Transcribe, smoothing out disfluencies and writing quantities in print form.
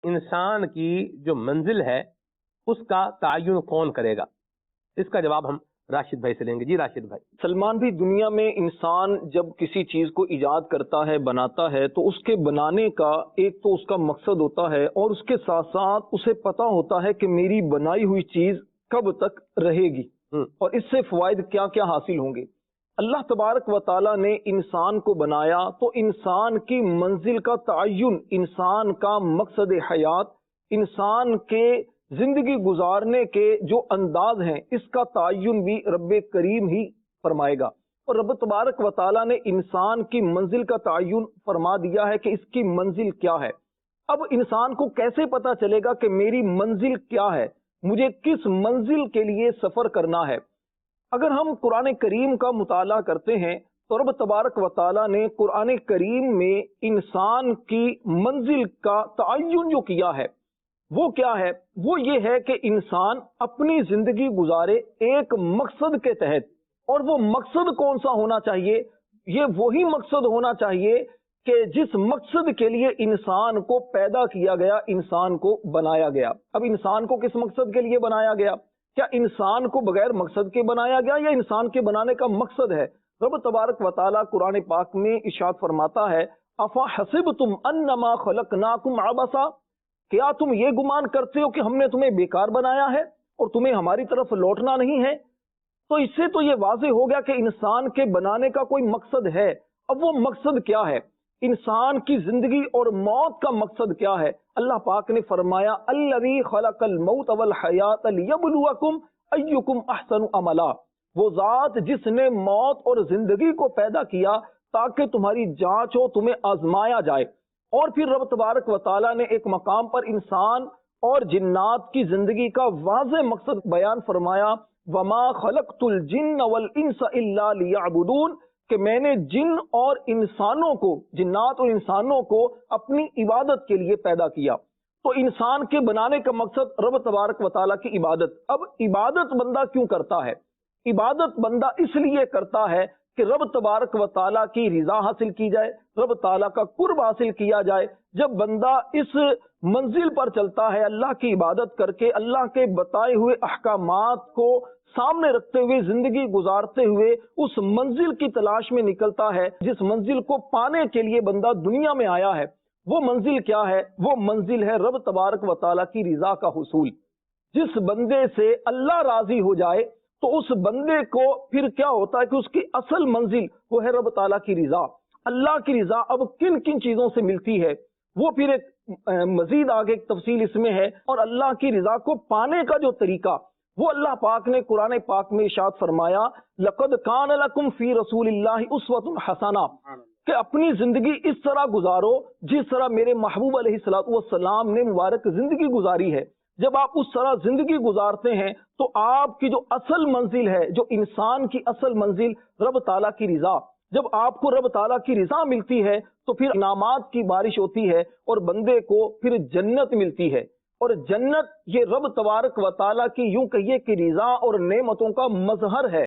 انسان کی جو منزل ہے اس کا تعین کون کرے گا؟ اس کا جواب ہم راشد بھائی سے لیں گے۔ جی راشد بھائی۔ سلمان بھی، دنیا میں انسان جب کسی چیز کو ایجاد کرتا ہے، بناتا ہے، تو اس کے بنانے کا ایک تو اس کا مقصد ہوتا ہے، اور اس کے ساتھ ساتھ اسے پتا ہوتا ہے کہ میری بنائی ہوئی چیز کب تک رہے گی اور اس سے فوائد کیا کیا حاصل ہوں گے۔ اللہ تبارک و تعالیٰ نے انسان کو بنایا تو انسان کی منزل کا تعین، انسان کا مقصد حیات، انسان کے زندگی گزارنے کے جو انداز ہیں، اس کا تعین بھی رب کریم ہی فرمائے گا۔ اور رب تبارک و تعالیٰ نے انسان کی منزل کا تعین فرما دیا ہے کہ اس کی منزل کیا ہے۔ اب انسان کو کیسے پتا چلے گا کہ میری منزل کیا ہے، مجھے کس منزل کے لیے سفر کرنا ہے؟ اگر ہم قرآن کریم کا مطالعہ کرتے ہیں تو رب تبارک و تعالیٰ نے قرآن کریم میں انسان کی منزل کا تعین جو کیا ہے وہ کیا ہے؟ وہ یہ ہے کہ انسان اپنی زندگی گزارے ایک مقصد کے تحت، اور وہ مقصد کون سا ہونا چاہیے؟ یہ وہی مقصد ہونا چاہیے کہ جس مقصد کے لیے انسان کو پیدا کیا گیا، انسان کو بنایا گیا۔ اب انسان کو کس مقصد کے لیے بنایا گیا؟ کیا انسان کو بغیر مقصد کے بنایا گیا یا انسان کے بنانے کا مقصد ہے؟ رب تبارک و تعالیٰ قرآن پاک میں ارشاد فرماتا ہے، افحسبتم انما خلقناکم عبثا، کیا تم یہ گمان کرتے ہو کہ ہم نے تمہیں بیکار بنایا ہے اور تمہیں ہماری طرف لوٹنا نہیں ہے؟ تو اس سے تو یہ واضح ہو گیا کہ انسان کے بنانے کا کوئی مقصد ہے۔ اب وہ مقصد کیا ہے؟ انسان کی زندگی اور موت کا مقصد کیا ہے؟ اللہ پاک نے فرمایا، الذی خلق الموت والحیات لیبلوکم ایکم احسن عملا، وہ ذات جس نے موت اور زندگی کو پیدا کیا تاکہ تمہاری جانچ ہو، تمہیں آزمایا جائے۔ اور پھر رب تبارک و تعالیٰ نے ایک مقام پر انسان اور جنات کی زندگی کا واضح مقصد بیان فرمایا، وما خلقت الجن والانس الا لیعبدون، کہ میں نے جن اور انسانوں کو، جنات اور انسانوں کو اپنی عبادت کے لیے پیدا کیا۔ تو انسان کے بنانے کا مقصد رب تبارک و تعالیٰ کی عبادت۔ اب عبادت بندہ کیوں کرتا ہے؟ عبادت بندہ اس لیے کرتا ہے کہ رب تبارک و تعالیٰ کی رضا حاصل کی جائے، رب تعالیٰ کا قرب حاصل کیا جائے۔ جب بندہ اس منزل پر چلتا ہے اللہ کی عبادت کر کے، اللہ کے بتائے ہوئے احکامات کو سامنے رکھتے ہوئے زندگی گزارتے ہوئے اس منزل کی تلاش میں نکلتا ہے جس منزل کو پانے کے لیے بندہ دنیا میں آیا ہے، وہ منزل کیا ہے؟ وہ منزل ہے رب تبارک و تعالیٰ کی رضا کا حصول۔ جس بندے سے اللہ راضی ہو جائے تو اس بندے کو پھر کیا ہوتا ہے کہ اس کی اصل منزل وہ ہے رب تعالیٰ کی رضا۔ اللہ کی رضا اب کن کن چیزوں سے ملتی ہے وہ پھر ایک مزید آگے ایک تفصیل اس میں ہے، اور اللہ کی رضا کو پانے کا جو طریقہ وہ اللہ پاک نے قرآن پاک میں ارشاد فرمایا، لقد کان لکم فی رسول اللہ اسوۃ حسنہ، کہ اپنی زندگی اس طرح گزارو جس طرح میرے محبوب علیہ الصلوۃ والسلام نے مبارک زندگی گزاری ہے۔ جب آپ اس طرح زندگی گزارتے ہیں تو آپ کی جو اصل منزل ہے، جو انسان کی اصل منزل رب تعالیٰ کی رضا، جب آپ کو رب تعالیٰ کی رضا ملتی ہے تو پھر انعامات کی بارش ہوتی ہے اور بندے کو پھر جنت ملتی ہے۔ اور جنت یہ رب تبارک و تعالیٰ کی یوں کہیے کہ رضا اور نعمتوں کا مظہر ہے۔